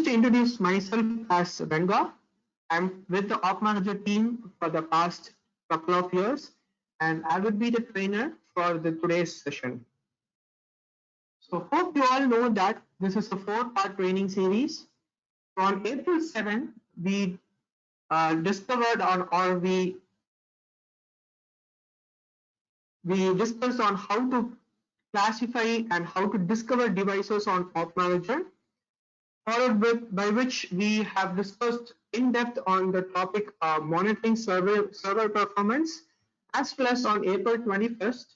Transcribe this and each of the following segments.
to introduce myself as Ranga. I'm with the Op Manager team for the past couple of years, and I would be the trainer for today's session. So hope you all know that this is a 4-part training series. So on April 7, we discovered or we discussed on how to classify and how to discover devices on Op Manager, followed by which we have discussed in depth on the topic monitoring server performance, as well as on April 21st,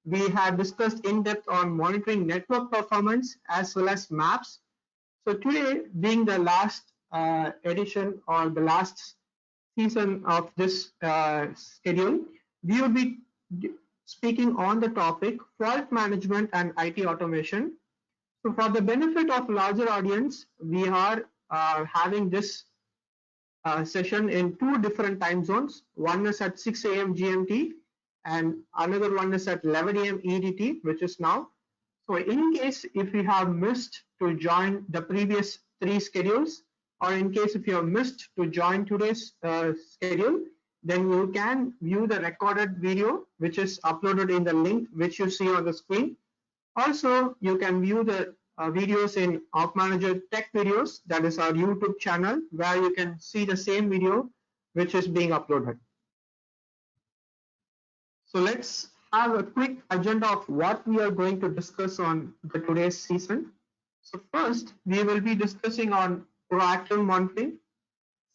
we had discussed in depth on monitoring network performance as well as maps. So today, being the last edition or the last season of this schedule, we will be speaking on the topic fault management and IT automation. So for the benefit of larger audience, we are having this session in 2 different time zones. One is at 6 a.m. GMT and another one is at 11 a.m. EDT, which is now. So in case if you have missed to join the previous 3 schedules, or in case if you have missed to join today's schedule, then you can view the recorded video, which is uploaded in the link which you see on the screen. Also, you can view the videos in Op Manager Tech Videos, that is our YouTube channel, where you can see the same video which is being uploaded. So let's have a quick agenda of what we are going to discuss on today's season. So first, we will be discussing on proactive monitoring.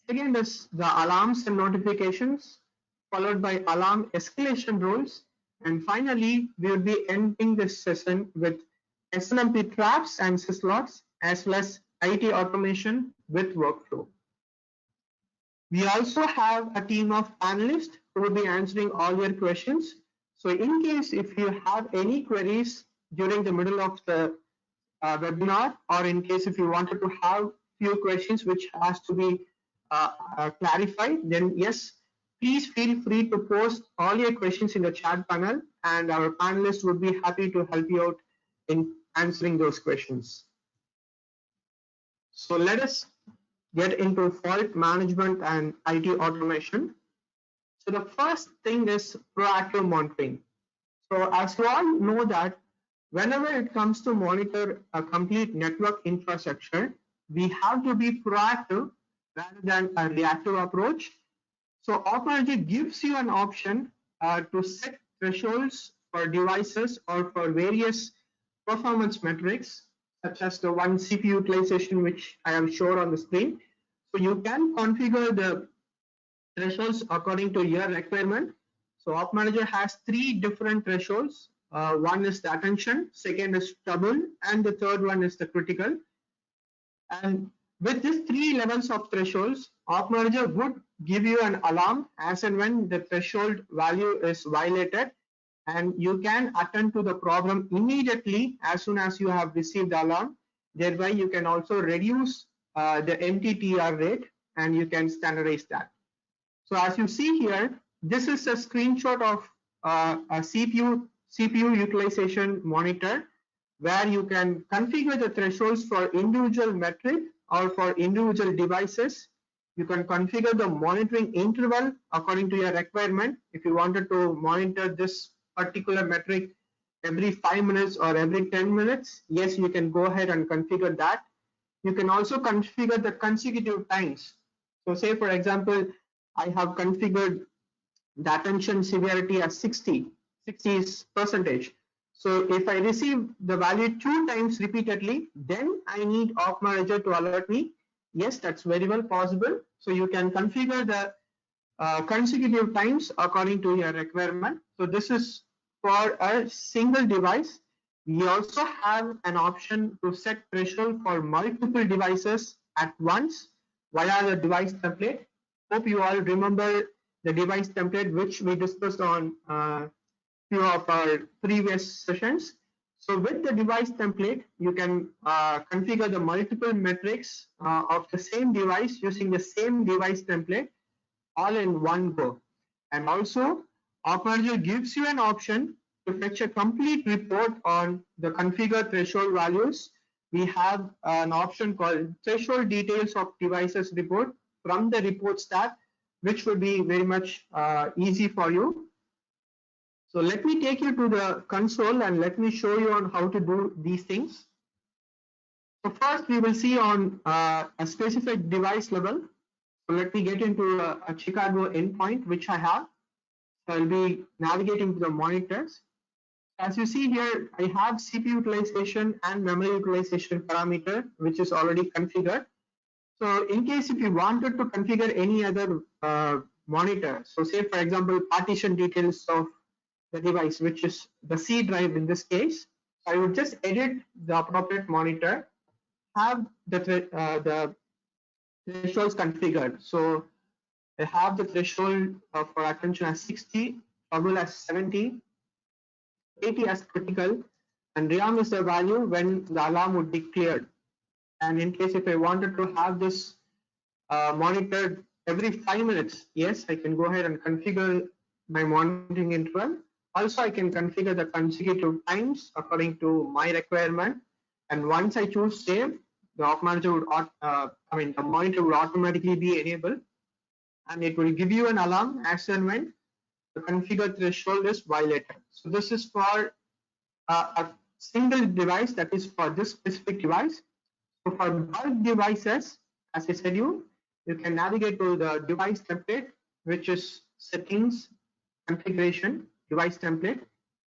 Second is the alarms and notifications, followed by alarm escalation rules. And finally, we will be ending this session with SNMP traps and syslogs, as well as IT automation with workflow. We also have a team of panelists who will be answering all your questions. So in case if you have any queries during the middle of the webinar, or in case if you wanted to have few questions which has to be clarified, then yes, please feel free to post all your questions in the chat panel, and our panelists would be happy to help you out in answering those questions. So let us get into fault management and IT automation. So the first thing is proactive monitoring. So as you all know that whenever it comes to monitor a complete network infrastructure, we have to be proactive rather than a reactive approach. So Op Manager gives you an option to set thresholds for devices or for various performance metrics, such as the one CPU utilization, which I have shown on the screen. So you can configure the thresholds according to your requirement. So Op Manager has 3 different thresholds. One is the attention, second is trouble, and the third one is the critical. And with these 3 levels of thresholds, Op Manager would give you an alarm as and when the threshold value is violated, and you can attend to the problem immediately as soon as you have received the alarm. Thereby, you can also reduce the MTTR rate, and you can standardize that. So as you see here, this is a screenshot of a CPU utilization monitor, where you can configure the thresholds for individual metric or for individual devices. You can configure the monitoring interval according to your requirement. If you wanted to monitor this particular metric every 5 minutes or every 10 minutes, yes, you can go ahead and configure that. You can also configure the consecutive times. So say for example, I have configured the attention severity as 60 is percentage. So if I receive the value 2 times repeatedly, then I need Op Manager to alert me. Yes, that's very well possible. So you can configure the consecutive times according to your requirement. So this is for a single device. We also have an option to set threshold for multiple devices at once via the device template. Hope you all remember the device template which we discussed on few of our previous sessions. So with the device template, you can configure the multiple metrics of the same device using the same device template all in one go. And also, Op Manager gives you an option to fetch a complete report on the configured threshold values we have an option called threshold details of devices report from the reports tab, which would be very much easy for you. So let me take you to the console and let me show you on how to do these things. So first we will see on a specific device level. So let me get into a Chicago endpoint, which I have. So I'll be navigating to the monitors. As you see here, I have CPU utilization and memory utilization parameter, which is already configured. So in case if you wanted to configure any other monitor, so say for example, partition details of the device, which is the C drive in this case, I would just edit the appropriate monitor, have the thresholds configured. So I have the threshold for attention as 60, toggle as 70, 80 as critical, and rearm is the value when the alarm would be cleared. And in case if I wanted to have this monitored every 5 minutes, yes, I can go ahead and configure my monitoring interval. Also, I can configure the consecutive times according to my requirement. And once I choose save, the op manager would, the monitor would automatically be enabled, and it will give you an alarm as and when the configured threshold is violated. So this is for a single device, that is for this specific device. So for bulk devices, as I said you can navigate to the device template, which is settings, configuration, device template.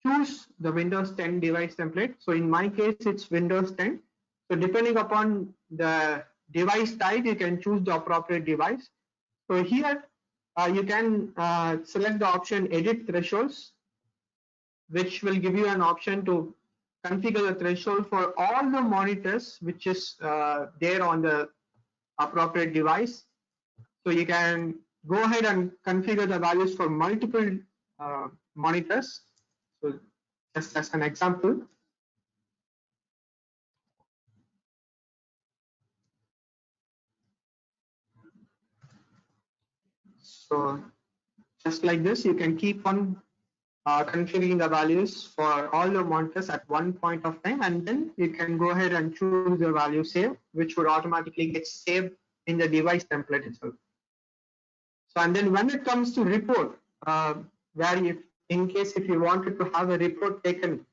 Choose the Windows 10 device template. So in my case, it's Windows 10. So depending upon the device type, you can choose the appropriate device. So here you can select the option edit thresholds, which will give you an option to configure the threshold for all the monitors which is there on the appropriate device. So you can go ahead and configure the values for multiple monitors. So just as an example, so just like this, you can keep on configuring the values for all the monitors at one point of time, and then you can go ahead and choose the value save, which would automatically get saved in the device template itself. So and then when it comes to report, where if in case if you wanted to have a report taken,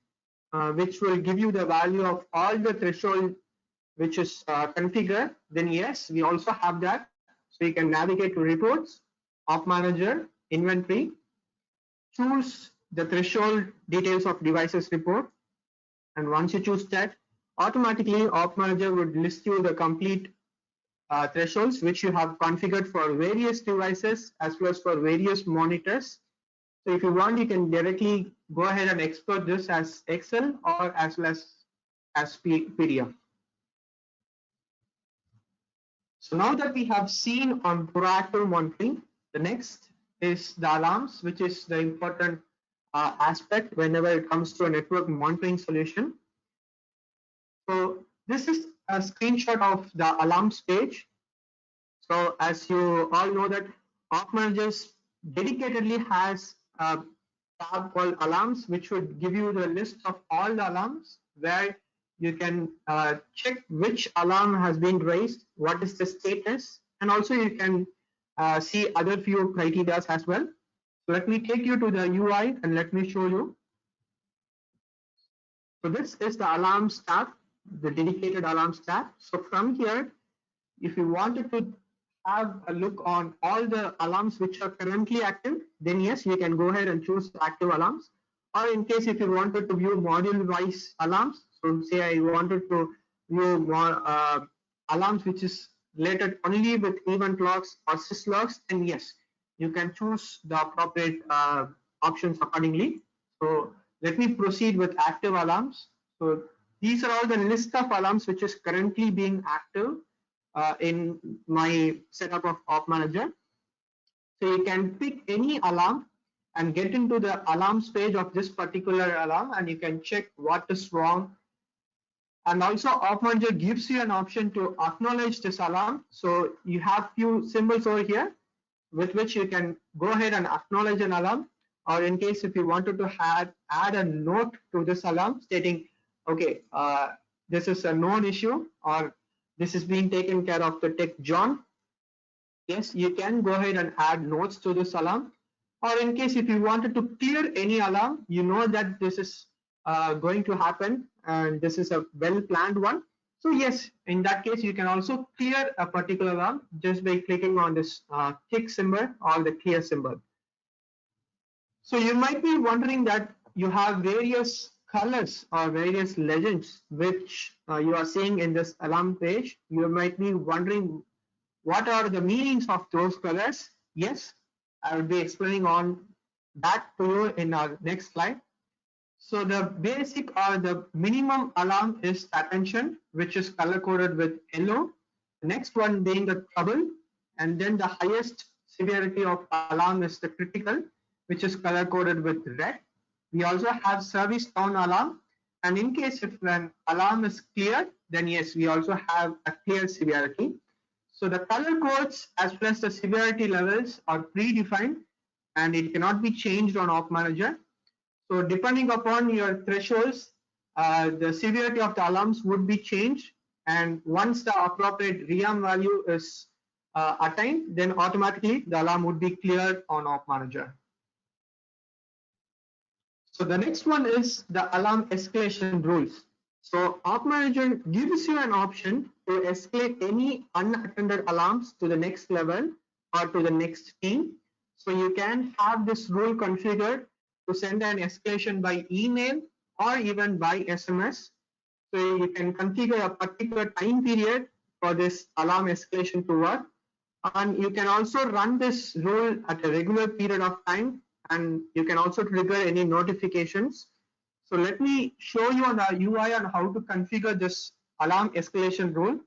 which will give you the value of all the threshold which is configured, then yes, we also have that. So you can navigate to reports, op manager, inventory, choose the threshold details of devices report, and once you choose that, automatically op manager would list you the complete thresholds which you have configured for various devices as well as for various monitors. So if you want, you can directly go ahead and export this as Excel or as well as PDF. So now that we have seen on proactive monitoring, the next is the alarms, which is the important aspect whenever it comes to a network monitoring solution. So this is a screenshot of the alarms page. So as you all know that Op Managers dedicatedly has a tab called alarms, which would give you the list of all the alarms where you can check which alarm has been raised, what is the status, and also you can see other few criteria as well. So let me take you to the UI and let me show you. So this is the alarms tab, the dedicated alarms tab. So from here, if you wanted to have a look on all the alarms which are currently active, then yes, you can go ahead and choose active alarms. Or in case if you wanted to view module-wise alarms, so say I wanted to view more alarms which is related only with event logs or syslogs, then yes, you can choose the appropriate options accordingly. So let me proceed with active alarms. So these are all the list of alarms which is currently being active in my setup of Op Manager. So you can pick any alarm and get into the alarms page of this particular alarm, and you can check what is wrong. And also Op Manager gives you an option to acknowledge this alarm. So you have few symbols over here with which you can go ahead and acknowledge an alarm, or in case if you wanted to add a note to this alarm stating, okay, this is a known issue or this is being taken care of the tech John, yes, you can go ahead and add notes to this alarm. Or in case if you wanted to clear any alarm, you know that this is going to happen and this is a well planned one. So yes, in that case, you can also clear a particular alarm just by clicking on this tick symbol or the clear symbol. So you might be wondering that you have various colors or various legends which you are seeing in this alarm page. You might be wondering what are the meanings of those colors. Yes, I will be explaining on that to you in our next slide. So the basic or the minimum alarm is attention, which is color coded with yellow. The next one being the trouble, and then the highest severity of alarm is the critical, which is color coded with red. We also have service tone alarm, and in case if an alarm is clear, then yes, we also have a clear severity. So the color codes as well as the severity levels are predefined and it cannot be changed on Op Manager. So depending upon your thresholds, the severity of the alarms would be changed, and once the appropriate REAM value is attained, then automatically the alarm would be cleared on Op Manager. So the next one is the alarm escalation rules. So Op Manager gives you an option to escalate any unattended alarms to the next level or to the next team. So you can have this rule configured to send an escalation by email or even by SMS. So you can configure a particular time period for this alarm escalation to work. And you can also run this rule at a regular period of time, and you can also trigger any notifications. So let me show you on the UI on how to configure this alarm escalation rule.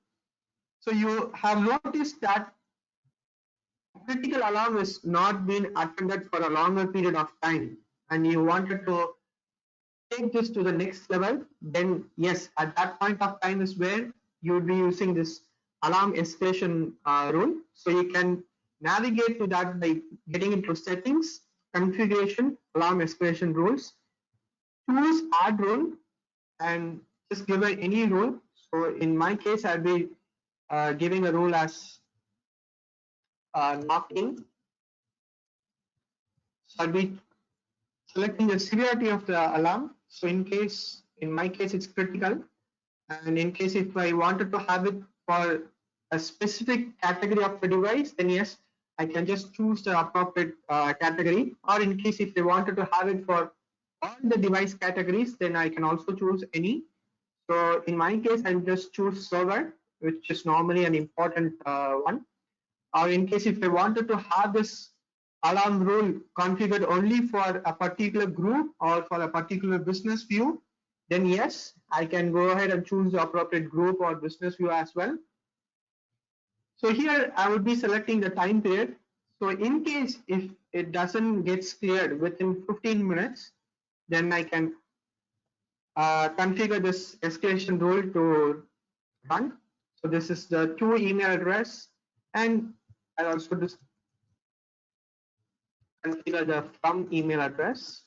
So you have noticed that critical alarm is not being attended for a longer period of time and you wanted to take this to the next level, then yes, at that point of time is where you would be using this alarm escalation rule. So you can navigate to that by getting into settings, configuration, alarm escalation rules, choose add rule and just give it any rule. So in my case, I'll be giving a rule as knock in. So I'll be selecting the severity of the alarm. So in my case, it's critical. And in case if I wanted to have it for a specific category of the device, then yes, I can just choose the appropriate category. Or in case if they wanted to have it for all the device categories, then I can also choose any. So in my case, I'll just choose server, which is normally an important one. Or in case if I wanted to have this alarm rule configured only for a particular group or for a particular business view, then yes, I can go ahead and choose the appropriate group or business view as well. So here I would be selecting the time period. So in case if it doesn't get cleared within 15 minutes, then I can configure this escalation rule to run. So this is the to email address, and I also just configure the from email address.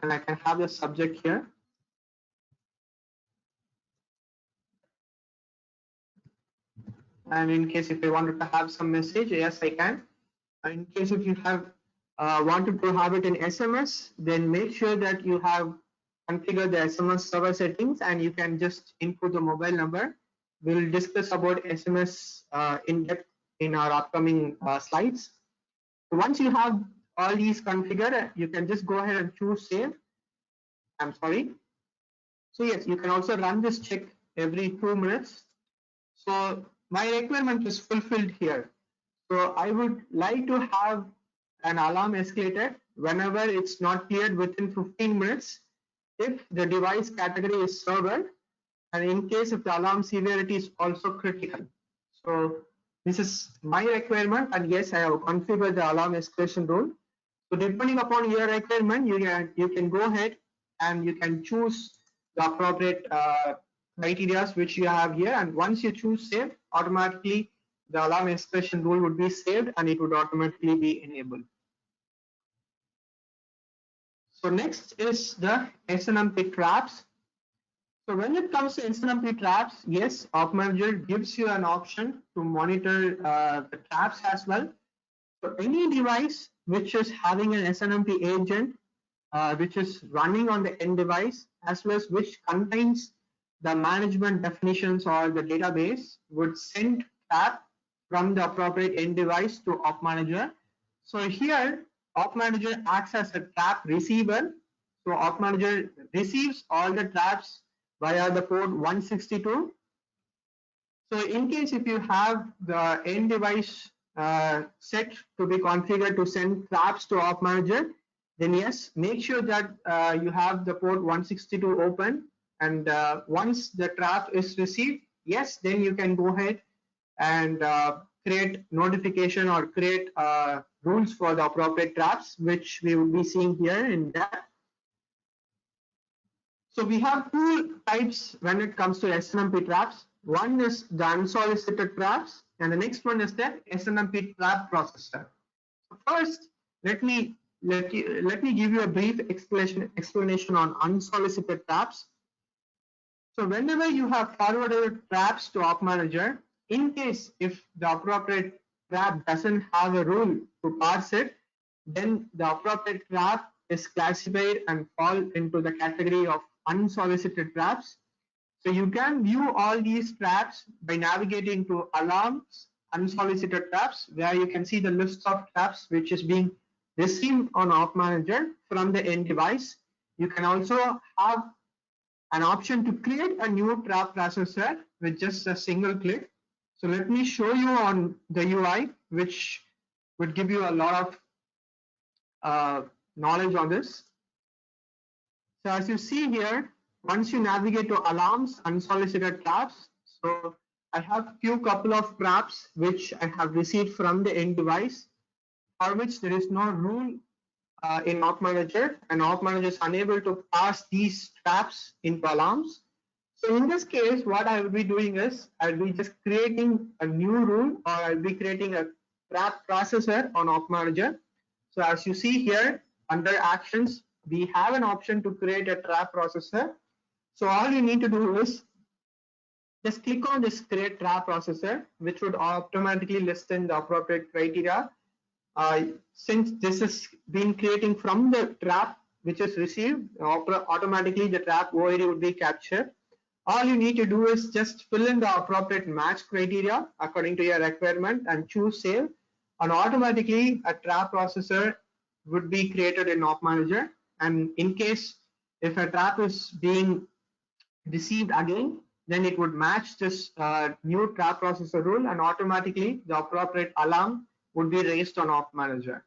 And I can have the subject here. And in case if I wanted to have some message, yes, I can. In case if you have wanted to have it in SMS, then make sure that you have configured the SMS server settings and you can just input the mobile number. We'll discuss about SMS in depth in our upcoming slides. Once you have all these configured, you can just go ahead and choose save. I'm sorry. So yes, you can also run this check every 2 minutes. So my requirement is fulfilled here. So I would like to have an alarm escalated whenever it's not cleared within 15 minutes if the device category is server and in case if the alarm severity is also critical. So this is my requirement and yes, I have configured the alarm escalation rule. So depending upon your requirement, you can go ahead and you can choose the appropriate criteria which you have here, and once you choose save, automatically the alarm escalation rule would be saved and it would automatically be enabled. So next is the SNMP traps. So when it comes to SNMP traps, yes, Op Manager gives you an option to monitor the traps as well. So any device which is having an SNMP agent, which is running on the end device, as well as which contains the management definitions or the database, would send trap from the appropriate end device to Op Manager. So here, Op Manager acts as a trap receiver. So Op Manager receives all the traps via the port 162. So in case if you have the end device set to be configured to send traps to Op Manager, then yes, make sure that you have the port 162 open, and once the trap is received, yes, then you can go ahead and create notification or create rules for the appropriate traps, which we will be seeing here in that. So we have two types when it comes to SNMP traps. One is the unsolicited traps, and the next one is the SNMP trap processor. So first, let me give you a brief explanation on unsolicited traps. So whenever you have forwarded traps to Op Manager, in case if the appropriate trap doesn't have a rule to parse it, then the appropriate trap is classified and fall into the category of unsolicited traps. So you can view all these traps by navigating to alarms, unsolicited traps, where you can see the list of traps which is being received on Op Manager from the end device. You can also have an option to create a new trap processor with just a single click. So let me show you on the UI, which would give you a lot of knowledge on this. So as you see here, once you navigate to alarms, unsolicited traps, so I have few couple of traps which I have received from the end device, for which there is no rule in Op Manager, and Op Manager is unable to pass these traps into alarms. So in this case, what I will be doing is I'll be just creating a new rule, or I'll be creating a trap processor on Op Manager. So as you see here, under actions, we have an option to create a trap processor. So all you need to do is just click on this create trap processor, which would automatically list in the appropriate criteria. Since this is being creating from the trap which is received, automatically the trap OID would be captured. All you need to do is just fill in the appropriate match criteria according to your requirement and choose save, and automatically a trap processor would be created in Op Manager. And in case if a trap is being received again, then it would match this new trap processor rule, and automatically the appropriate alarm would be raised on Op Manager.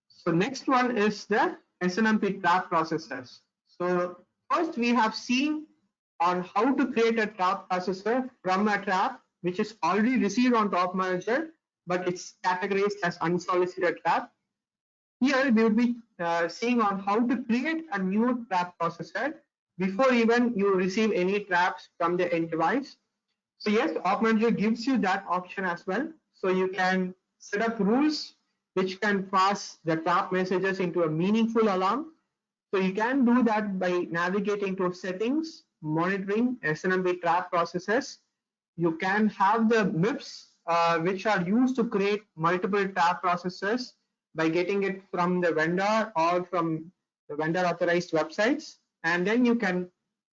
So next one is the SNMP trap processors. So first we have seen on how to create a trap processor from a trap which is already received on Op Manager, but it's categorized as unsolicited trap. Here we will be seeing on how to create a new trap processor before even you receive any traps from the end device. So yes, Op Manager gives you that option as well. So you can set up rules which can pass the trap messages into a meaningful alarm. So you can do that by navigating to settings, monitoring, SNMP trap processes. You can have the MIPS which are used to create multiple trap processes by getting it from the vendor or from the vendor authorized websites, and then you can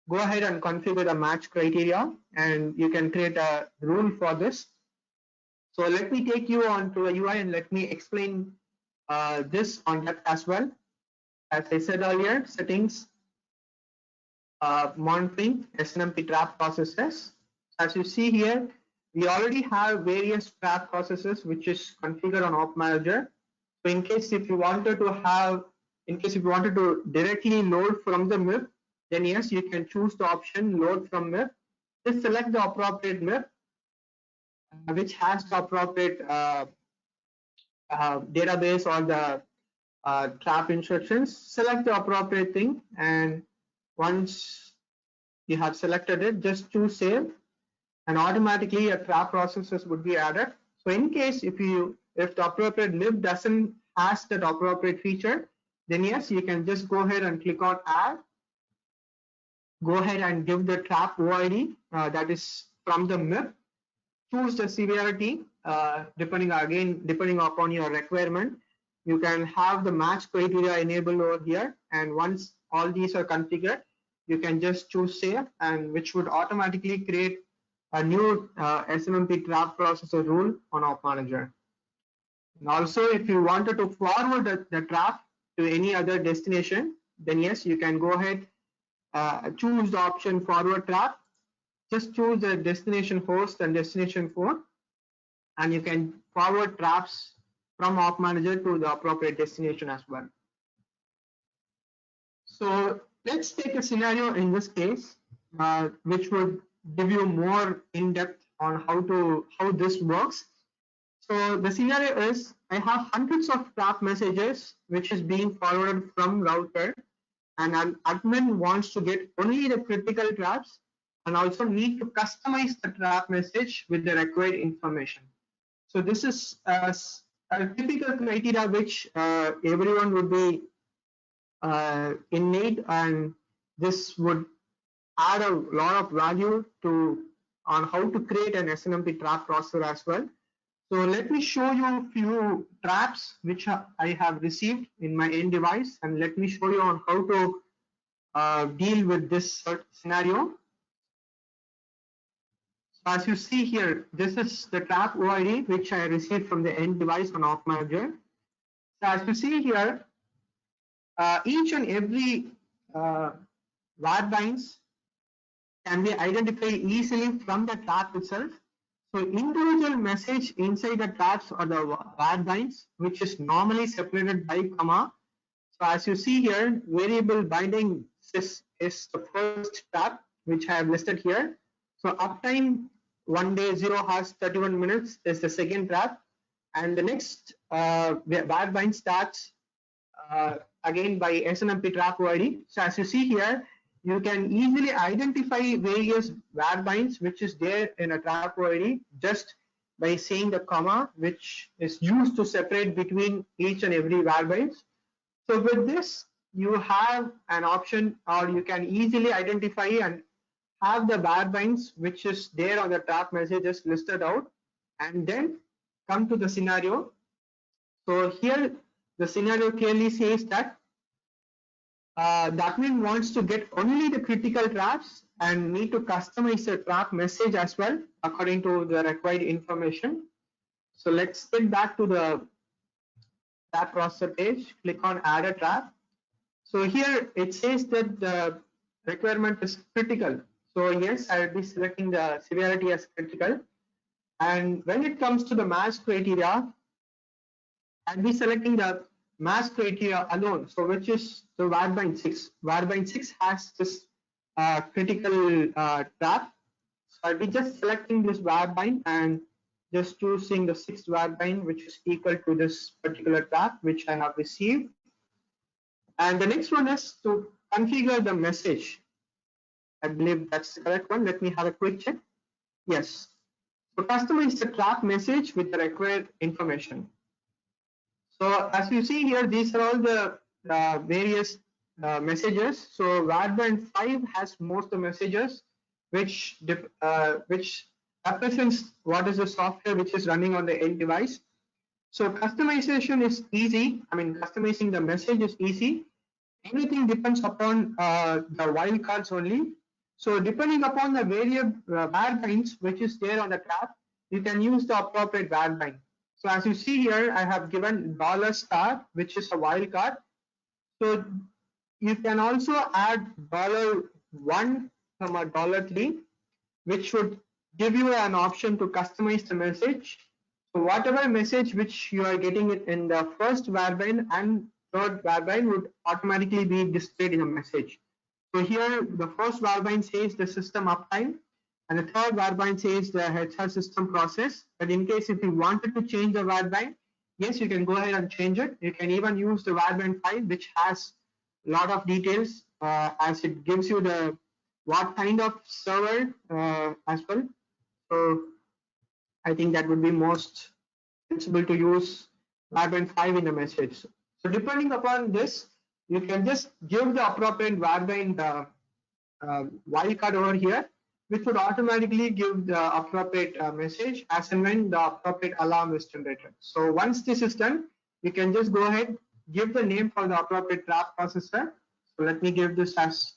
go ahead and configure the match criteria, and you can create a rule for this. So let me take you on to the UI and let me explain this on that as well. As I said earlier, settings, monitoring, SNMP trap processes. As you see here, we already have various trap processes which is configured on Op Manager. So in case if you wanted to directly load from the MIP, then yes, you can choose the option load from MIP. Just select the appropriate MIP which has the appropriate database or the trap instructions. Select the appropriate thing, and once you have selected it, just choose save, and automatically a trap processes would be added. So in case if the appropriate lib doesn't has that appropriate feature, then yes, you can just go ahead and click on add. Go ahead and give the trap OID that is from the MIP. Choose the severity depending upon your requirement. You can have the match criteria enabled over here, and once all these are configured, you can just choose save, and which would automatically create a new SNMP trap processor rule on Op Manager. And also, if you wanted to forward the trap to any other destination, then yes, you can go ahead, choose the option forward trap. Just choose the destination host and destination port, and you can forward traps from Op Manager to the appropriate destination as well. So let's take a scenario in this case, which would give you more in depth on how this works. So the scenario is I have hundreds of trap messages which is being forwarded from router, and an admin wants to get only the critical traps and also need to customize the trap message with the required information. So this is a typical criteria which everyone would be in need, and this would add a lot of value on how to create an SNMP trap processor as well. So let me show you a few traps which I have received in my end device, and let me show you on how to deal with this scenario. So as you see here, this is the trap OID which I received from the end device on Op Manager. So as you see here, each and every WAD binds can be identified easily from the trap itself. So individual message inside the traps or the WAD binds, which is normally separated by comma. So as you see here, variable binding is the first trap which I have listed here. So uptime 1 day 0 hours 31 minutes is the second trap, and the next WAD bind starts again by SNMP trap OID. So as you see here, you can easily identify various WAD binds which is there in a trap OID just by saying the comma which is used to separate between each and every WAD binds. So with this, you have an option, or you can easily identify and have the WAD binds which is there on the trap messages listed out, and then come to the scenario. So here the scenario clearly says that the admin wants to get only the critical traps and need to customize the trap message as well according to the required information. So let's get back to the trap processor page, click on add a trap. So here it says that the requirement is critical. So yes, I will be selecting the severity as critical. And when it comes to the match criteria, I'll be selecting the match criteria alone. So which is the WAD bind 6. WAD bind 6 has this critical trap. So I'll be just selecting this WAD bind and just choosing the 6th WAD bind, which is equal to this particular trap which I have received. And the next one is to configure the message. I believe that's the correct one. Let me have a quick check. Yes. So customize the trap message with the required information. So as you see here, these are all the various messages. So WAD band 5 has most of the messages which represents what is the software which is running on the end device. So customization is easy. I mean, customizing the message is easy. Everything depends upon the wildcards only. So depending upon the variable WAD binds which is there on the trap, you can use the appropriate WAD bind. So as you see here, I have given $, which is a wildcard. So you can also add $1, $3, which would give you an option to customize the message. So whatever message which you are getting it in the first WAD bind and third WAD bind would automatically be displayed in a message. So here the first WAD bind says the system uptime, and the third WAD bind says the HR system process. But in case if you wanted to change the WAD bind, yes, you can go ahead and change it. You can even use the WAD bind 5, which has a lot of details as it gives you the what kind of server as well. So I think that would be most sensible to use WAD band 5 in the message. So depending upon this, you can just give the appropriate variable wildcard over here, which would automatically give the appropriate message as and when the appropriate alarm is generated. So once this is done, you can just go ahead, give the name for the appropriate trap processor. So let me give this as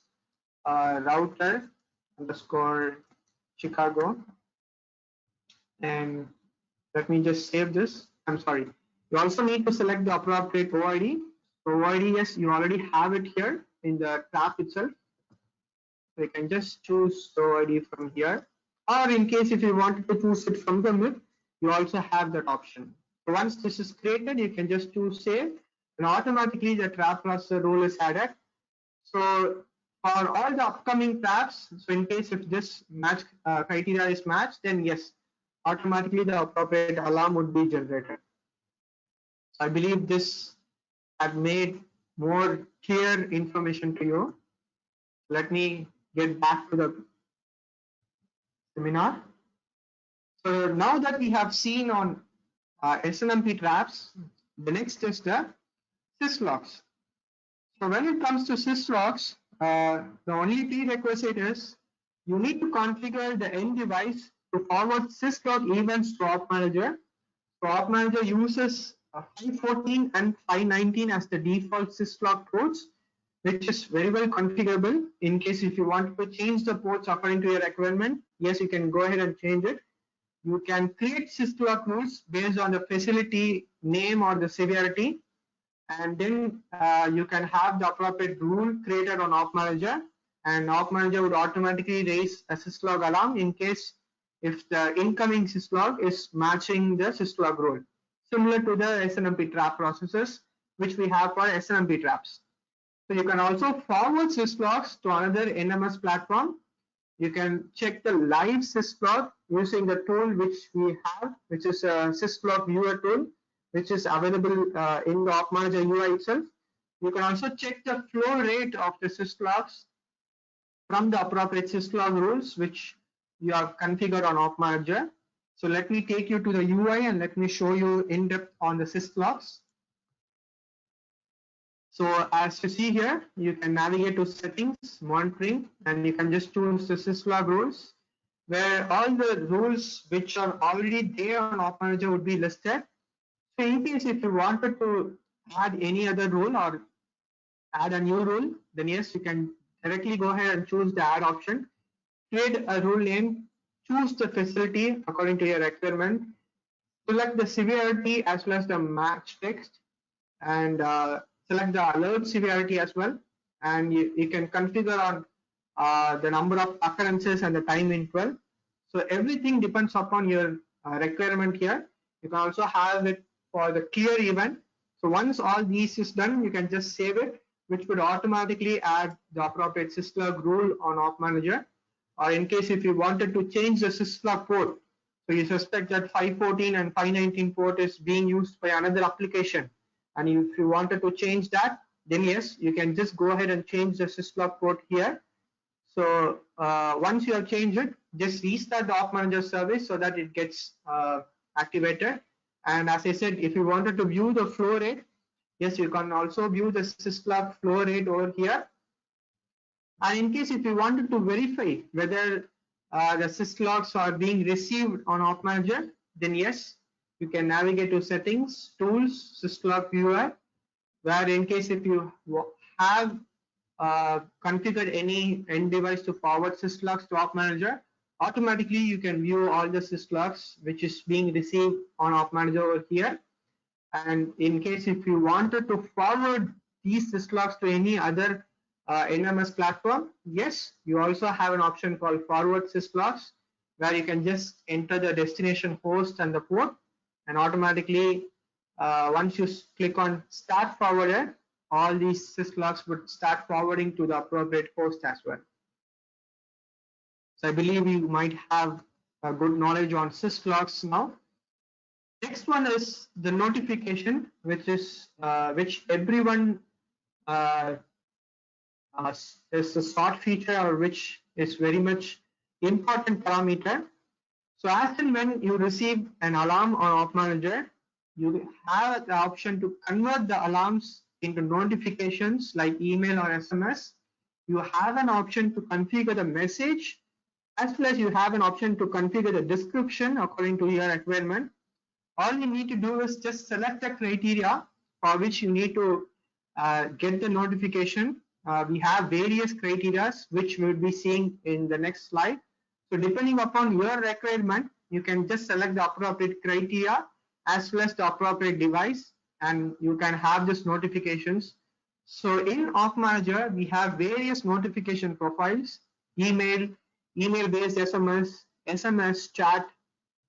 router underscore Chicago, and let me just save this. I'm sorry. You also need to select the appropriate OID. So OID, yes, you already have it here in the trap itself. So you can just choose the OID from here. Or in case if you wanted to choose it from the MIP, you also have that option. So once this is created, you can just choose save, and automatically the trap processor rule is added. So for all the upcoming traps, so in case if this match criteria is matched, then yes, automatically the appropriate alarm would be generated. So I believe this had made more clear information to you. Let me get back to the seminar. So now that we have seen on SNMP traps, the next is the syslocks. So when it comes to syslocks, the only prerequisite is you need to configure the end device to forward syslog events to Op Manager. So Op Manager uses 514 and 519 as the default syslog ports, which is very well configurable. In case if you want to change the ports according to your requirement, yes, you can go ahead and change it. You can create syslog rules based on the facility name or the severity, and then you can have the appropriate rule created on Op Manager, and Op Manager would automatically raise a syslog alarm in case if the incoming syslog is matching the syslog rule, similar to the SNMP trap processes which we have for SNMP traps. So you can also forward syslogs to another NMS platform. You can check the live syslog using the tool which we have, which is a syslog viewer tool, which is available in the Op Manager UI itself. You can also check the flow rate of the syslogs from the appropriate syslog rules, which you have configured on Op Manager. So let me take you to the UI and let me show you in depth on the syslogs. So as you see here, you can navigate to settings, monitoring, and you can just choose the syslog rules, where all the rules which are already there on Op Manager would be listed. So in case if you wanted to add any other rule or add a new rule, then yes, you can directly go ahead and choose the add option, create a rule name, choose the facility according to your requirement, select the severity as well as the match text, and select the alert severity as well, and you can configure on the number of occurrences and the time interval. So everything depends upon your requirement here. You can also have it for the clear event. So once all these is done, you can just save it, which would automatically add the appropriate syslog rule on Op Manager. Or in case if you wanted to change the syslog port, so you suspect that 514 and 519 port is being used by another application, and if you wanted to change that, then yes, you can just go ahead and change the syslog port here. So once you have changed it, just restart the Op Manager service so that it gets activated. And as I said, if you wanted to view the flow rate, yes, you can also view the syslog flow rate over here. And in case if you wanted to verify whether the syslogs are being received on Op Manager, then yes, you can navigate to settings, tools, syslog viewer, where in case if you have configured any end device to forward syslogs to Op Manager, automatically you can view all the syslogs which is being received on Op Manager over here. And in case if you wanted to forward these syslogs to any other NMS platform, yes, you also have an option called forward syslogs, where you can just enter the destination host and the port, and automatically once you click on start forwarder, all these syslogs would start forwarding to the appropriate host as well. So I believe you might have a good knowledge on syslogs now. Next one is the notification, which is which everyone is a sought feature, or which is very much important parameter. So as and when you receive an alarm on Op Manager, you have the option to convert the alarms into notifications like email or SMS, you have an option to configure the message, as well as you have an option to configure the description according to your requirement. All you need to do is just select the criteria for which you need to get the notification. We have various criteria which we will be seeing in the next slide. So depending upon your requirement, you can just select the appropriate criteria as well as the appropriate device, and you can have this notifications. So in Off Manager, we have various notification profiles: email, email-based SMS, SMS chat,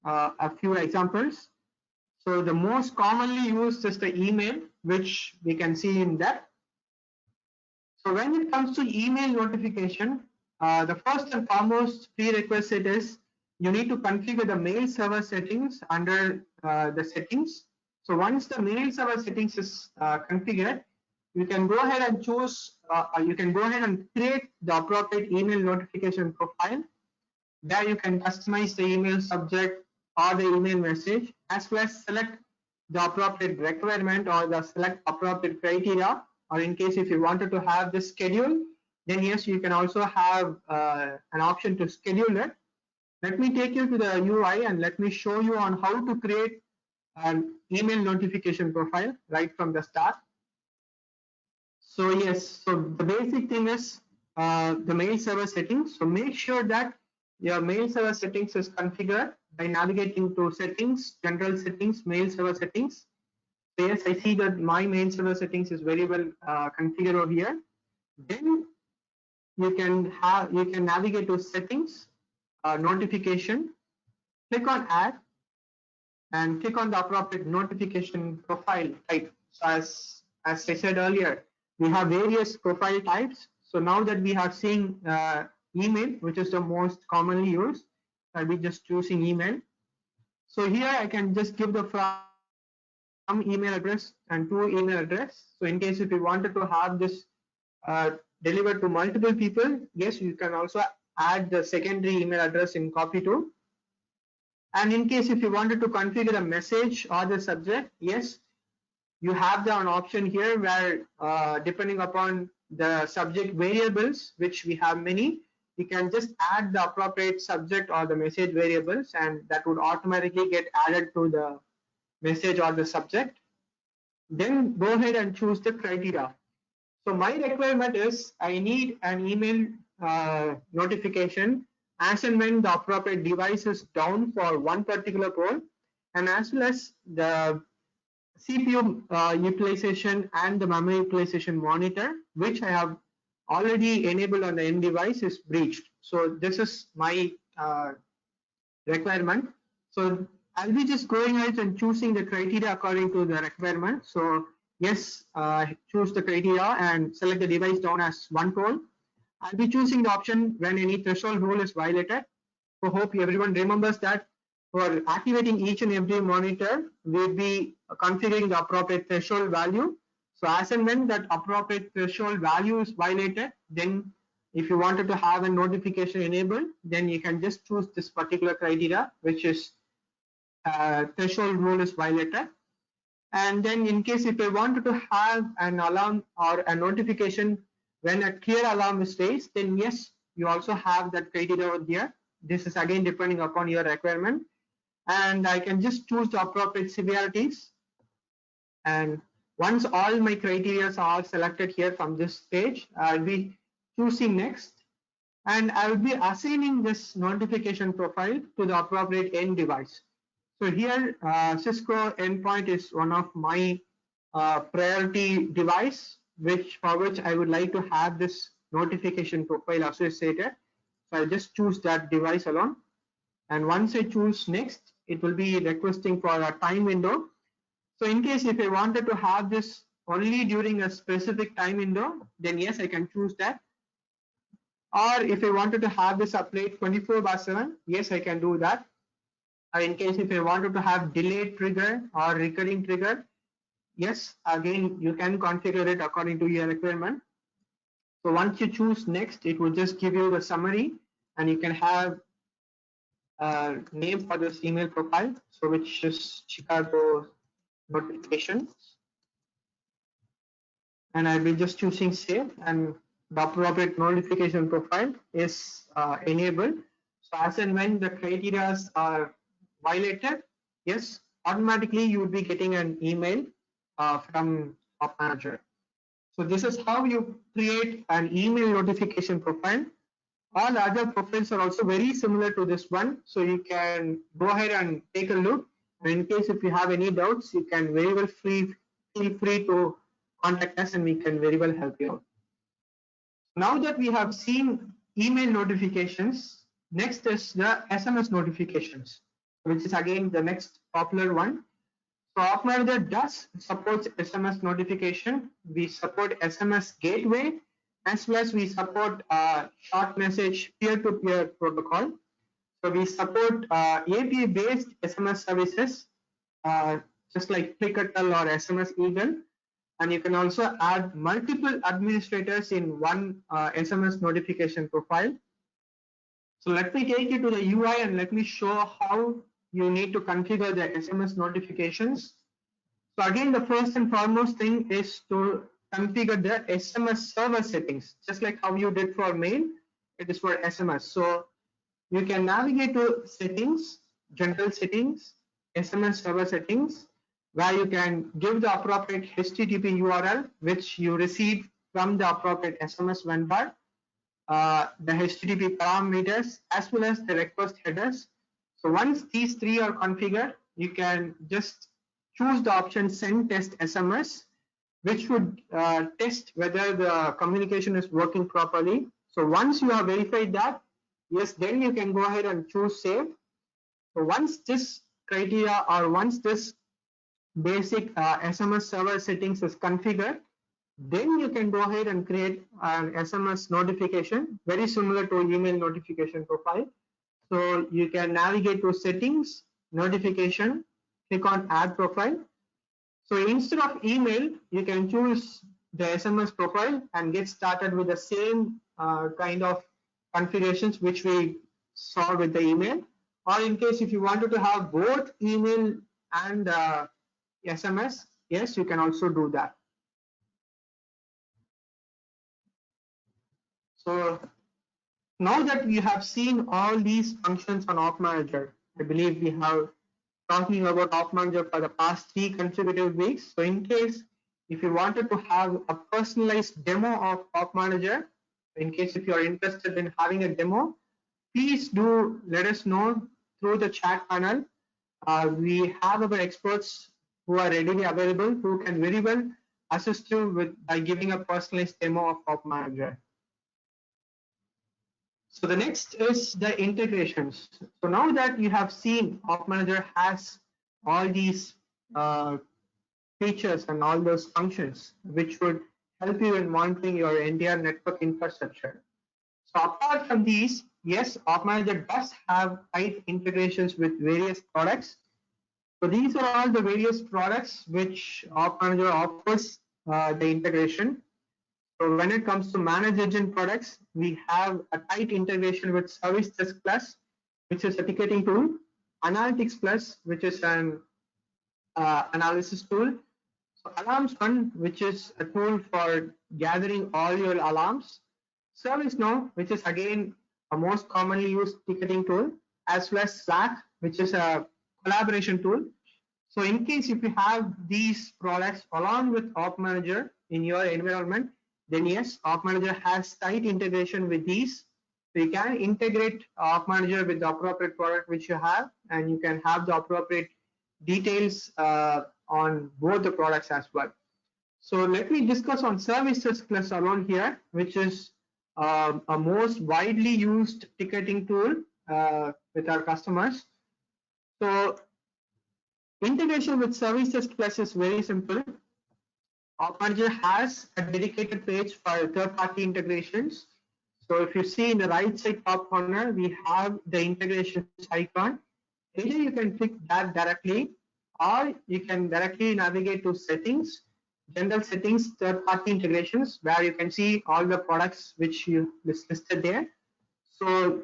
a few examples. So the most commonly used is the email, which we can see in that. So when it comes to email notification, the first and foremost prerequisite is you need to configure the mail server settings under the settings. So once the mail server settings is configured, you can go ahead and choose, you can go ahead and create the appropriate email notification profile. There you can customize the email subject or the email message, as well as select the appropriate requirement or the select appropriate criteria. Or in case if you wanted to have this schedule, then yes, you can also have an option to schedule it. Let me take you to the UI and let me show you on how to create an email notification profile right from the start. So yes, so the basic thing is the mail server settings. So make sure that your mail server settings is configured by navigating to settings, general settings, mail server settings. So yes, I see that my mail server settings is very well configured over here. Then you can navigate to settings, notification, click on add, and click on the appropriate notification profile type. So as I said earlier, we have various profile types. So now that we are seeing email, which is the most commonly used, I'll be just choosing email. So here I can just give the from email address and to email address. So in case if you wanted to have this delivered to multiple people, yes, you can also add the secondary email address in copy to. And in case if you wanted to configure a message or the subject, yes, you have an option here where depending upon the subject variables, which we have many, you can just add the appropriate subject or the message variables, and that would automatically get added to the message or the subject. Then go ahead and choose the criteria. So my requirement is I need an email notification as and when the appropriate device is down for one particular pole, and as well as the CPU utilization and the memory utilization monitor, which I have already enabled on the end device, is breached. So this is my requirement. So I'll be just going ahead and choosing the criteria according to the requirement. So yes, choose the criteria and select the device down as one pole. I'll be choosing the option when any threshold rule is violated. So hope everyone remembers that for activating each and every monitor, we'll be configuring the appropriate threshold value. So as and when that appropriate threshold value is violated, then if you wanted to have a notification enabled, then you can just choose this particular criteria, which is threshold rule is violated. And then in case if I wanted to have an alarm or a notification when a clear alarm is raised, then yes, you also have that criteria over here. This is again depending upon your requirement. And I can just choose the appropriate severities. And once all my criteria are selected here from this page, I'll be choosing next. And I will be assigning this notification profile to the appropriate end device. So here, Cisco endpoint is one of my priority device, for which I would like to have this notification profile associated. So I'll just choose that device alone. And once I choose next, it will be requesting for a time window. So in case if I wanted to have this only during a specific time window, then yes, I can choose that. Or if I wanted to have this applied 24/7, yes, I can do that. Or in case if I wanted to have delayed trigger or recurring trigger, yes, again, you can configure it according to your requirement. So once you choose next, it will just give you the summary, and you can have a name for this email profile, so which is Chicago notifications. and I'll be just choosing save, and the appropriate notification profile is enabled. So as and when the criteria are violated, yes, automatically you will be getting an email from Top Manager. So this is how you create an email notification profile. All other profiles are also very similar to this one. So you can go ahead and take a look. And in case if you have any doubts, you can very well feel free to contact us and we can very well help you out. Now that we have seen email notifications, next is the SMS notifications, which is again the next popular one. So App Manager does support SMS notification. We support SMS gateway, as well as we support short message peer-to-peer protocol. So we support API-based SMS services, just like Clickatl or SMS Eagle. And you can also add multiple administrators in one SMS notification profile. So let me take you to the UI and let me show how you need to configure the SMS notifications. So again, the first and foremost thing is to configure the SMS server settings, just like how you did for mail, it is for SMS. So you can navigate to settings, general settings, SMS server settings, where you can give the appropriate HTTP URL, which you receive from the appropriate SMS vendor, the HTTP parameters, as well as the request headers. So once these three are configured, you can just choose the option send test SMS, which would test whether the communication is working properly. So once you have verified that, yes, then you can go ahead and choose save. So once this criteria or once this basic SMS server settings is configured, then you can go ahead and create an SMS notification, very similar to email notification profile. So you can navigate to settings, notification, click on add profile. So instead of email, you can choose the SMS profile and get started with the same kind of configurations which we saw with the email. Or in case if you wanted to have both email and SMS, yes, you can also do that. So now that we have seen all these functions on App Manager, I believe we have talking about App Manager for the past 3 consecutive weeks. So in case if you wanted to have a personalized demo of App Manager, in case if you are interested in having a demo, please do let us know through the chat panel. We have our experts who are readily available, who can very well assist you with by giving a personalized demo of App Manager. So the next is the integrations. So now that you have seen App Manager has all these features and all those functions which would help you in monitoring your entire network infrastructure. So apart from these, yes, App Manager does have tight integrations with various products. So these are all the various products which App Manager offers the integration. So when it comes to Manage Agent products, we have a tight integration with Service Desk Plus, which is a ticketing tool, Analytics Plus, which is an analysis tool, so Alarms One, which is a tool for gathering all your alarms, ServiceNow, which is again a most commonly used ticketing tool, as well as Slack, which is a collaboration tool. So in case if you have these products along with App Manager in your environment, then yes, App Manager has tight integration with these. So you can integrate App Manager with the appropriate product which you have, and you can have the appropriate details on both the products as well. So let me discuss on Service Desk Plus alone here, which is a most widely used ticketing tool with our customers. So integration with Service Desk Plus is very simple. App Manager has a dedicated page for third-party integrations. So if you see in the right side top corner, we have the integrations icon. Either you can click that directly, or you can directly navigate to settings, general settings, third-party integrations, where you can see all the products which you listed there. So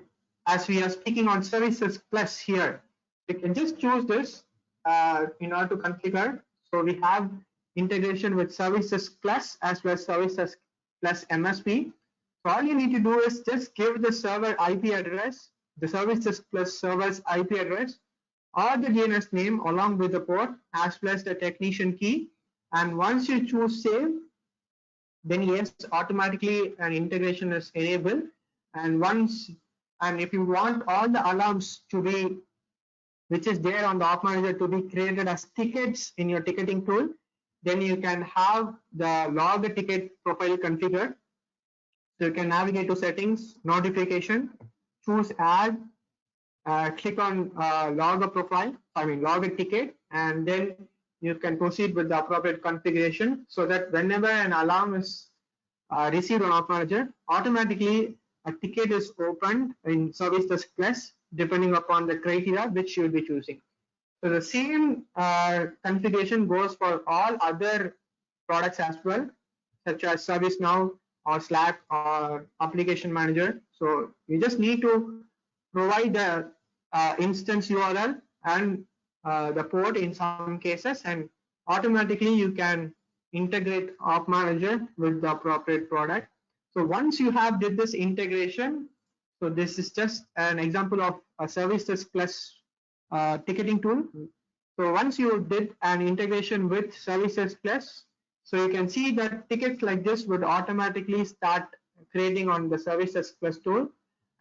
as we are speaking on Service Desk Plus here, you can just choose this in order to configure. So we have integration with Services Plus as well as Services Plus MSP. So all you need to do is just give the server IP address, the Services Plus server's IP address, or the DNS name along with the port as well as the technician key. And once you choose save, then yes, automatically an integration is enabled. And if you want all the alarms to be, which is there on the Op Manager, to be created as tickets in your ticketing tool, then you can have the log a ticket profile configured. So you can navigate to settings, notification, choose add, click on log a profile, log a ticket, and then you can proceed with the appropriate configuration so that whenever an alarm is received on Op Manager, automatically a ticket is opened in Service Desk Plus depending upon the criteria which you will be choosing. So the same configuration goes for all other products as well, such as ServiceNow or Slack or Application Manager. So you just need to provide the instance URL and the port in some cases, and automatically you can integrate Op Manager with the appropriate product. So once you have did this integration, so this is just an example of a Service Desk Plus ticketing tool. So once you did an integration with Service Desk Plus, so you can see that tickets like this would automatically start creating on the Service Desk Plus tool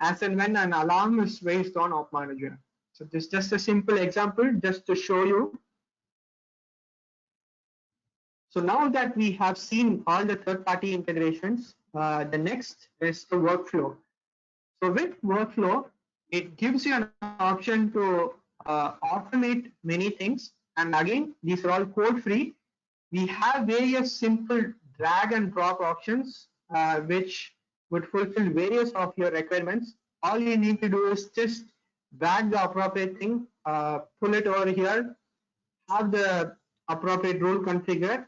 as and when an alarm is raised on Op Manager. So this is just a simple example just to show you. So now that we have seen all the third-party integrations, the next is the workflow. So with workflow, it gives you an option to automate many things. And again, these are all code-free. We have various simple drag and drop options, which would fulfill various of your requirements. All you need to do is just drag the appropriate thing, pull it over here, have the appropriate rule configured,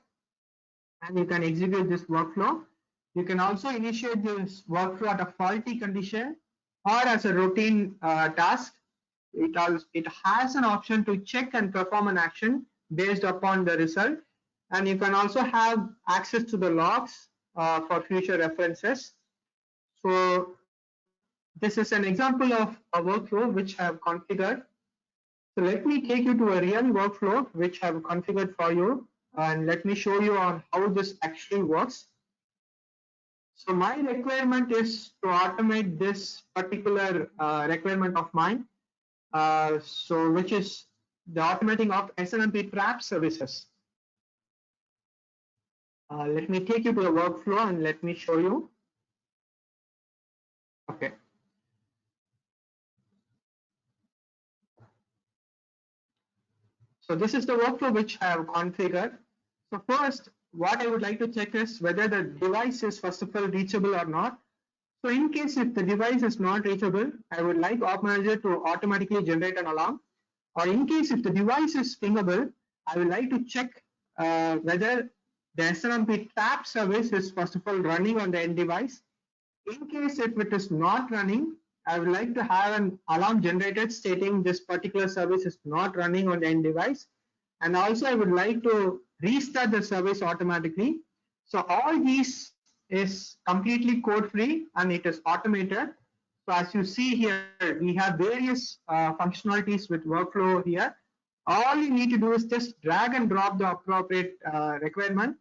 and you can execute this workflow. You can also initiate this workflow at a faulty condition or as a routine task. It has an option to check and perform an action based upon the result. And you can also have access to the logs for future references. So this is an example of a workflow which I have configured. So let me take you to a real workflow which I have configured for you, and let me show you on how this actually works. So my requirement is to automate this particular requirement of mine, which is the automating of SNMP trap services. Let me take you to the workflow and let me show you. Okay. So this is the workflow which I have configured. So first, what I would like to check is whether the device is first of all reachable or not. So in case if the device is not reachable, I would like Op Manager to automatically generate an alarm. Or in case if the device is pingable, I would like to check whether the SNMP trap service is first of all running on the end device. In case if it is not running, I would like to have an alarm generated stating this particular service is not running on the end device. And also I would like to restart the service automatically. So all these is completely code free and it is automated. So as you see here, we have various functionalities with workflow here. All you need to do is just drag and drop the appropriate requirement,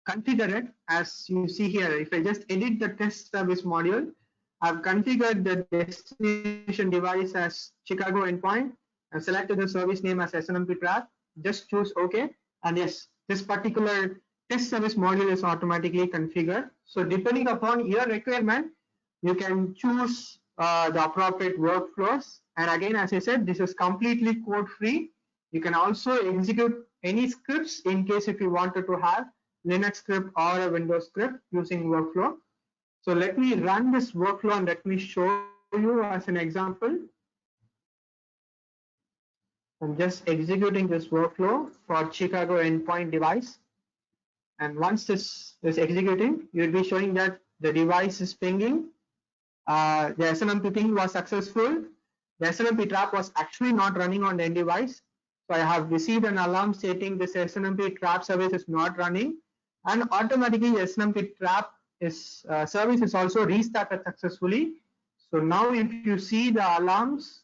configure it as you see here. If I just edit the test service module, I've configured the destination device as Chicago endpoint and selected the service name as SNMP trap. Just choose OK. And yes, this particular test service module is automatically configured. So depending upon your requirement, you can choose the appropriate workflows. And again, as I said, this is completely code free. You can also execute any scripts in case if you wanted to have Linux script or a Windows script using workflow. So let me run this workflow and let me show you as an example. I'm just executing this workflow for Chicago endpoint device. And once this is executing, you'll be showing that the device is pinging. The SNMP ping was successful. The SNMP trap was actually not running on the end device. So I have received an alarm stating this SNMP trap service is not running, and automatically SNMP trap service is also restarted successfully. So now if you see the alarms,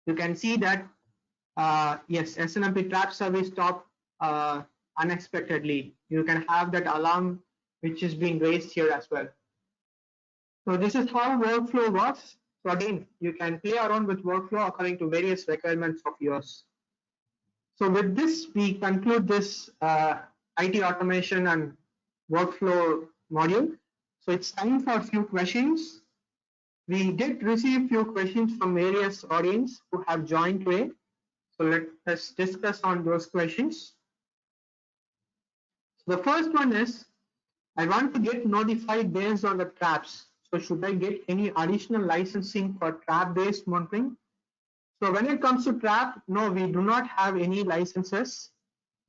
you can see that yes, SNMP trap service stopped unexpectedly. You can have that alarm which is being raised here as well. So this is how workflow works. So again, you can play around with workflow according to various requirements of yours. So with this, we conclude this IT automation and workflow module. So it's time for a few questions. We did receive few questions from various audience who have joined today. So let us discuss on those questions. So the first one is, I want to get notified based on the traps. So should I get any additional licensing for trap-based monitoring? So when it comes to trap, no, we do not have any licenses.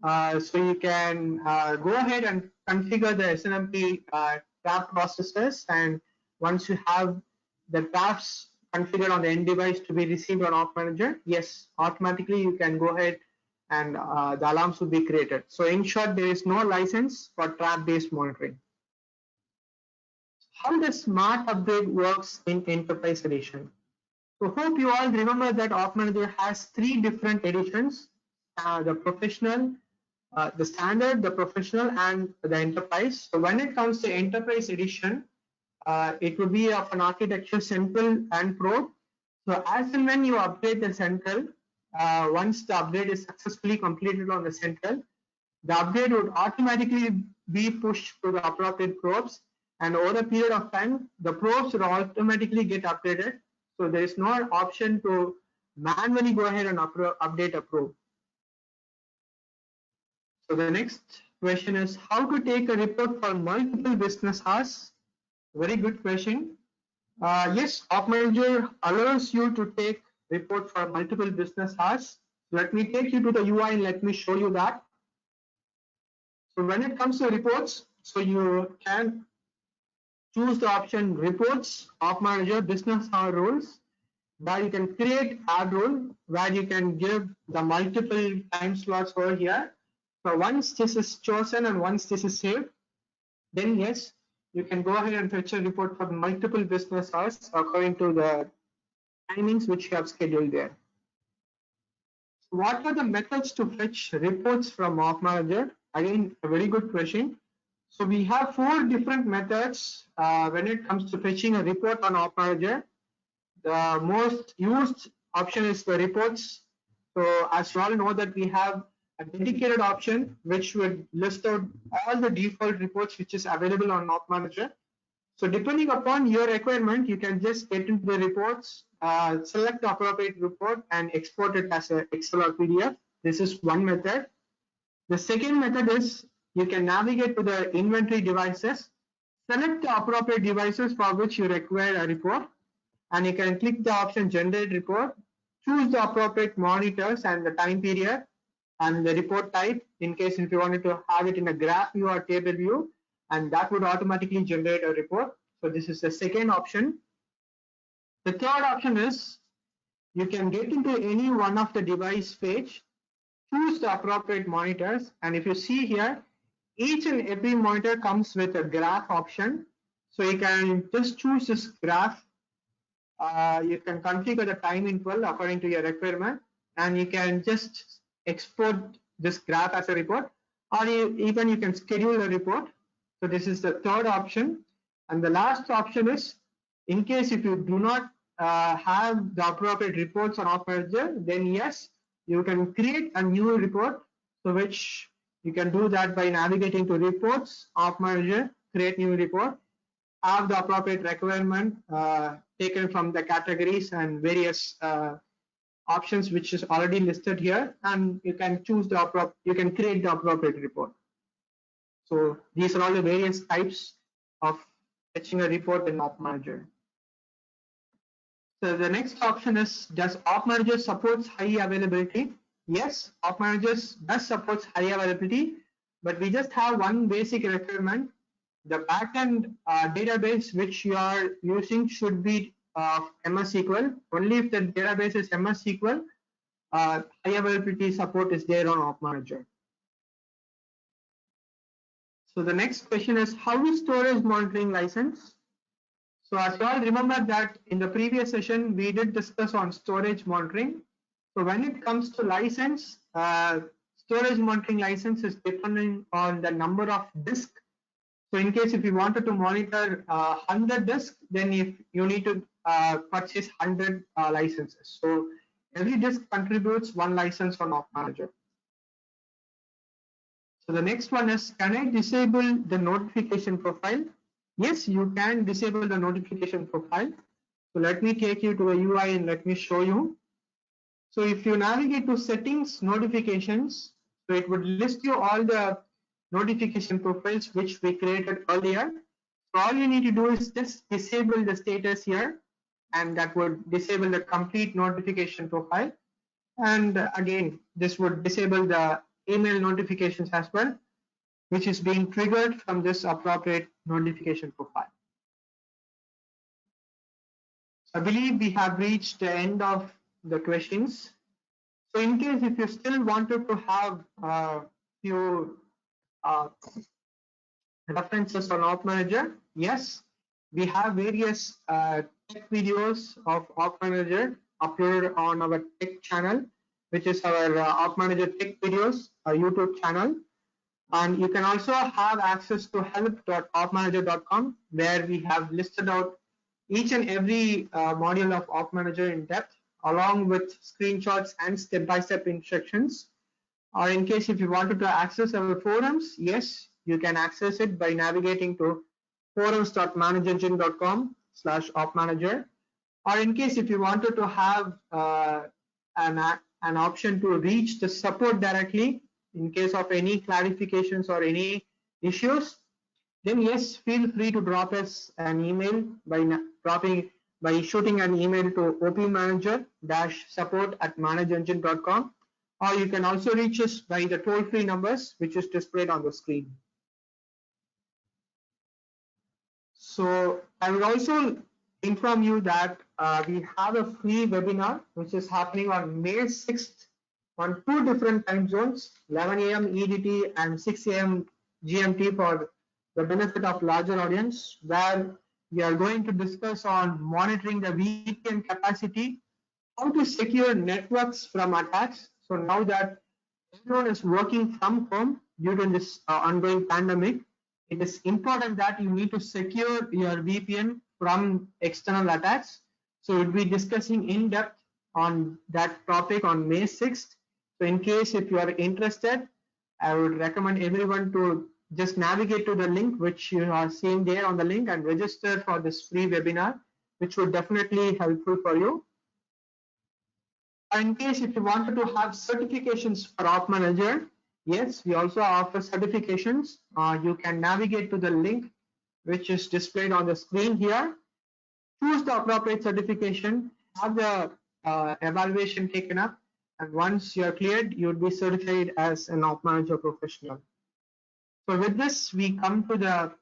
So you can go ahead and configure the SNMP trap processes, and once you have the traps configured on the end device to be received on Op Manager, yes, automatically you can go ahead and the alarms will be created. So in short, there is no license for trap-based monitoring. How the smart upgrade works in Enterprise Edition. So hope you all remember that Op Manager has 3 different editions, the professional, the standard, the professional, and the enterprise. So when it comes to enterprise edition, it will be of an architecture central and pro. So as and when you upgrade the central, once the upgrade is successfully completed on the central, the upgrade would automatically be pushed to the appropriate probes, and over a period of time, the probes will automatically get updated. So there is no option to manually go ahead and update a probe. So the next question is how to take a report for multiple business hours. Very good question. Yes, Op Manager allows you to take report for multiple business hours. Let me take you to the UI and let me show you that. So when it comes to reports, so you can choose the option reports, Op Manager, business hour rules, where you can create add rule, where you can give the multiple time slots over here. So once this is chosen and once this is saved, then yes, you can go ahead and fetch a report for multiple business hours according to the timings which you have scheduled there. So what are the methods to fetch reports from Op Manager? Again, a very good question. So we have 4 different methods when it comes to fetching a report on Op Manager. The most used option is the reports. So as you all know that we have a dedicated option which would list out all the default reports which is available on Op Manager. So depending upon your requirement, you can just get into the reports, select the appropriate report and export it as an Excel or PDF. This is one method. The second method is you can navigate to the inventory devices, select the appropriate devices for which you require a report, and you can click the option generate report, choose the appropriate monitors and the time period and the report type in case if you wanted to have it in a graph view or table view, and that would automatically generate a report. So this is the second option. The third option is you can get into any one of the device page, choose the appropriate monitors, and if you see here, each and every monitor comes with a graph option. So you can just choose this graph. You can configure the time interval according to your requirement, and you can just export this graph as a report, or even you can schedule a report. So this is the third option. And the last option is, in case if you do not have the appropriate reports on Op Manager, then yes, you can create a new report. So which you can do that by navigating to reports, Op Manager, create new report, have the appropriate requirement taken from the categories and various options which is already listed here, and you can choose the you can create the appropriate report. So these are all the various types of fetching a report in Op Manager. So the next option is, does Op Manager supports high availability? Yes, Op Manager does supports high availability, but we just have one basic requirement. The backend database which you are using should be MS SQL. Only if the database is MS SQL, high availability support is there on Op Manager. So the next question is, how is storage monitoring licensed? So as you all remember that in the previous session, we did discuss on storage monitoring. So when it comes to license, storage monitoring license is depending on the number of disk. So in case if you wanted to monitor 100 disks, then if you need to purchase 100 licenses. So every disk contributes one license on Op Manager. So the next one is, can I disable the notification profile? Yes, you can disable the notification profile. So let me take you to the UI and let me show you. So if you navigate to settings, notifications, so it would list you all the notification profiles which we created earlier. So all you need to do is just disable the status here, and that would disable the complete notification profile. And again, this would disable the email notifications as well, which is being triggered from this appropriate notification profile. I believe we have reached the end of the questions. So in case if you still wanted to have a few references on Op Manager, yes, we have various tech videos of Op Manager uploaded on our tech channel, which is our Op Manager tech videos, our YouTube channel. And you can also have access to help.opmanager.com, where we have listed out each and every module of Op Manager in depth, along with screenshots and step-by-step instructions. Or in case if you wanted to access our forums, yes, you can access it by navigating to forums.manageengine.com/opmanager. Or in case if you wanted to have an option to reach the support directly in case of any clarifications or any issues, then yes, feel free to drop us an email by shooting an email to opmanager-support@manageengine.com, or you can also reach us by the toll-free numbers which is displayed on the screen. So I will also inform you that we have a free webinar which is happening on May 6th on 2 different time zones, 11 a.m. EDT and 6 a.m. GMT, for the benefit of larger audience, where we are going to discuss on monitoring the VPN capacity, how to secure networks from attacks. So now that everyone is working from home due to this ongoing pandemic, it is important that you need to secure your VPN from external attacks. So we'll be discussing in depth on that topic on May 6th. So in case if you are interested, I would recommend everyone to just navigate to the link which you are seeing there on the link and register for this free webinar, which would definitely be helpful for you. In case if you wanted to have certifications for Op Manager, yes, we also offer certifications. You can navigate to the link which is displayed on the screen here. Choose the appropriate certification, have the evaluation taken up, and once you're cleared, you'll be certified as an Op Manager professional. So with this, we come to the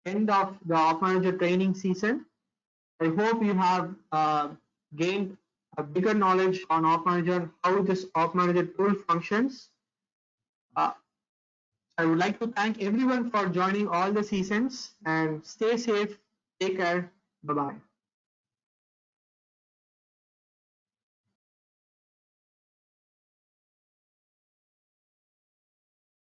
end of the Op Manager training season. I hope you have gained a bigger knowledge on Op Manager, how this Op Manager tool functions. I would like to thank everyone for joining all the seasons, and stay safe, take care, bye-bye.